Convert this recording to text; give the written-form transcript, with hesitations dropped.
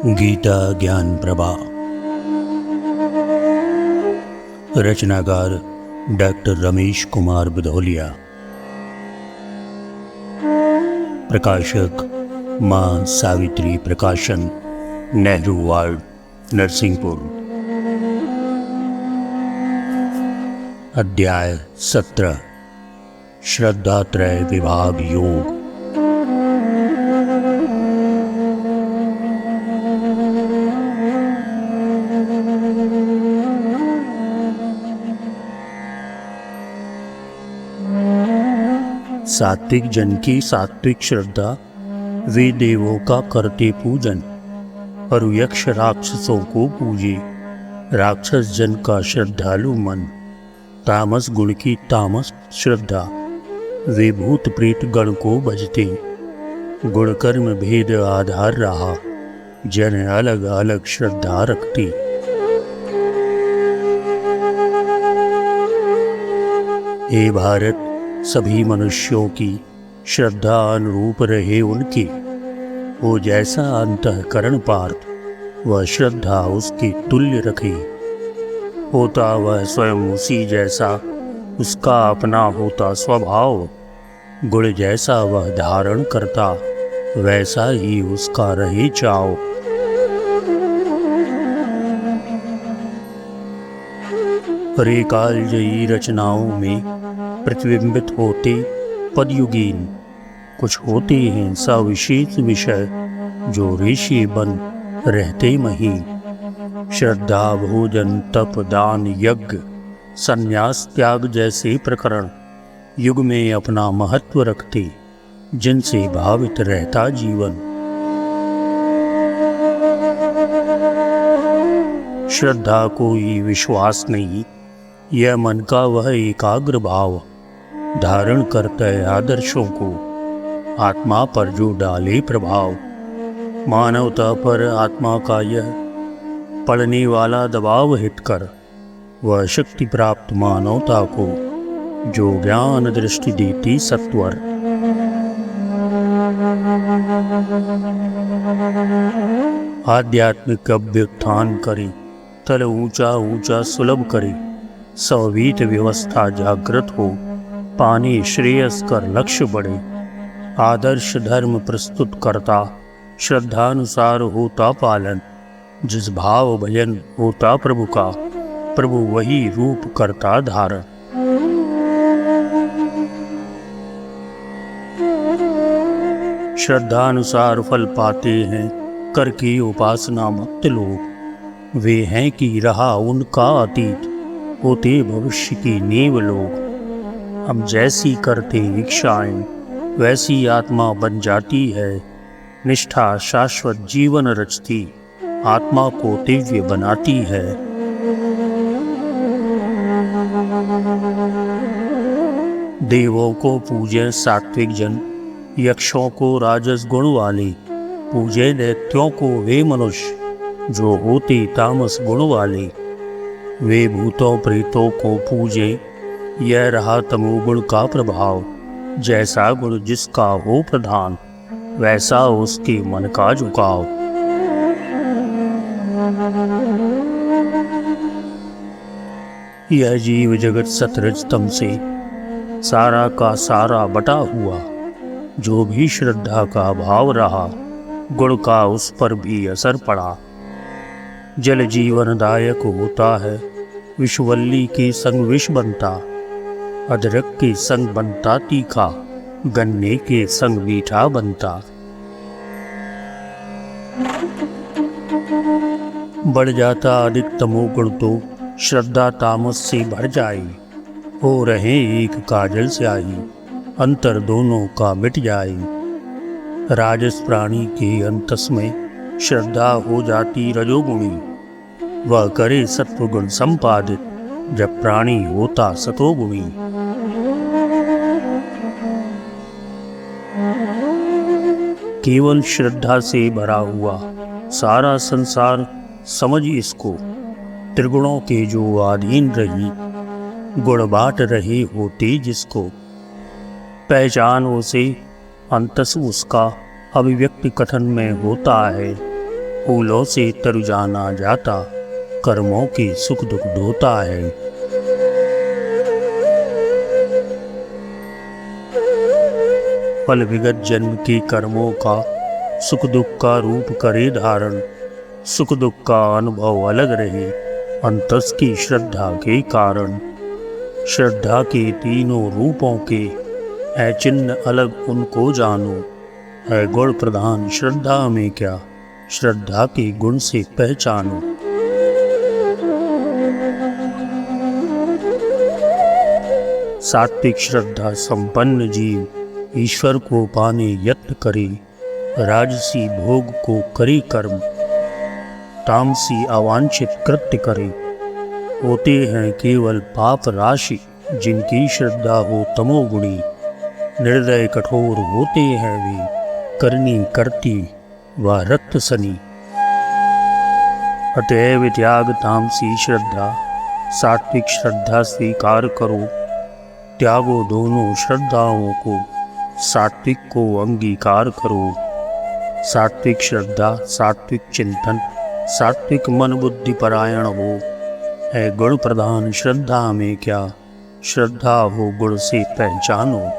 गीता ज्ञान प्रभा। रचनाकार डॉक्टर रमेश कुमार बुधौलिया। प्रकाशक माँ सावित्री प्रकाशन, नेहरू वार्ड, नरसिंहपुर। अध्याय 17 श्रद्धात्रय विभाग योग। सात्विक जन की सात्विक श्रद्धा, वे देवों का करते पूजन और यक्ष राक्षसों को पूजे। राक्षस जन का श्रद्धालु मन, तामस गुण की तामस श्रद्धा, वे भूत प्रेत गण को भजते। गुण कर्म भेद आधार रहा, जन अलग अलग श्रद्धा रखते। हे भारत, सभी मनुष्यों की श्रद्धा अनुरूप रहे उनकी। वो जैसा अंतःकरण पार्थ, वह श्रद्धा उसके तुल्य रखे। होता वह स्वयं उसी जैसा, उसका अपना होता स्वभाव। गुण जैसा वह धारण करता, वैसा ही उसका रहे चाव। हरे कालजयी रचनाओं में प्रतिबिंबित होते पदयुगीन, कुछ होते हैं सविशेष विषय, जो ऋषि बन रहते महीन। श्रद्धा भोजन तप दान यज्ञ संन्यास त्याग जैसे प्रकरण, युग में अपना महत्व रखते, जिनसे भावित रहता जीवन। श्रद्धा कोई विश्वास नहीं, यह मन का वह एकाग्र भाव, धारण करता है आदर्शों को, आत्मा पर जो डाले प्रभाव। मानवता पर आत्मा का यह पड़ने वाला दबाव हितकर, वह शक्ति प्राप्त मानवता को, जो ज्ञान दृष्टि देती सत्वर। आध्यात्मिक अभ्युत्थान करे, तल ऊंचा ऊंचा सुलभ करे। सवित व्यवस्था जागृत हो, पाने श्रेयस कर लक्ष्य बढ़े। आदर्श धर्म प्रस्तुत करता, श्रद्धानुसार होता पालन। जिस भाव भजन होता प्रभु का, प्रभु वही रूप करता धारण। श्रद्धानुसार फल पाते हैं कर की उपासना मुक्त लोग। वे हैं कि रहा उनका अतीत, होते भविष्य की नींव लोग। हम जैसी करते इच्छाएं, वैसी आत्मा बन जाती है। निष्ठा शाश्वत जीवन रचती, आत्मा को दिव्य बनाती है। देवों को पूजे सात्विक जन, यक्षों को राजस गुण वाले। पूजे दैत्यों को वे मनुष्य, जो होते तामस गुण वाले। वे भूतों प्रेतों को पूजे, यह रहा तमोगुण का प्रभाव। जैसा गुण जिसका हो प्रधान, वैसा उसके मन का झुकाव। यह जीव जगत सतरज तम से, सारा का सारा बटा हुआ। जो भी श्रद्धा का भाव रहा, गुण का उस पर भी असर पड़ा। जल जीवनदायक होता है, विषवल्ली के संग विष बनता। अदरक के संग बनता तीखा, गन्ने के संग मीठा बनता। बढ़ जाता अधिक तमोगुण तो, श्रद्धा तामस से भर जाए। हो रहे एक काजल स्याही, अंतर दोनों का मिट जाए। राजस प्राणी के अंतस में, श्रद्धा हो जाती रजोगुणी। वह करे सत्वगुण संपादित, जब प्राणी होता सतोगुणी। केवल श्रद्धा से भरा हुआ सारा संसार समझ इसको। त्रिगुणों के जो अधीन रही, गुण बांट रहे होते जिसको। पहचान उसे, अंतस उसका अभिव्यक्ति कथन में होता है। फूलों से तर जाना जाता, कर्मों के सुख दुख ढोता है। फल विगत जन्म के कर्मों का सुख दुख का रूप करे धारण, सुख दुख का अनुभव अलग रहे अंतस की श्रद्धा के कारण। श्रद्धा के तीनों रूपों के है चिन्ह अलग उनको जानो, है गुण प्रधान श्रद्धा में क्या, श्रद्धा के गुण से पहचानो। सात्विक श्रद्धा संपन्न जीव ईश्वर को पाने यत्न करे, राजसी भोग को करे कर्म, तामसी अवांछित कृत्य करे। होते हैं केवल पाप राशि जिनकी श्रद्धा हो तमोगुणी, निर्दय कठोर होते हैं वे, करनी करती व रक्त सनी। अतएव त्याग तामसी श्रद्धा, सात्विक श्रद्धा स्वीकार करो, त्यागो दोनों श्रद्धाओं को, सात्विक को अंगीकार करो। सात्विक श्रद्धा, सात्विक चिंतन, सात्विक मन बुद्धि परायण हो, है गुण प्रधान श्रद्धा में क्या, श्रद्धा हो गुण से पहचानो।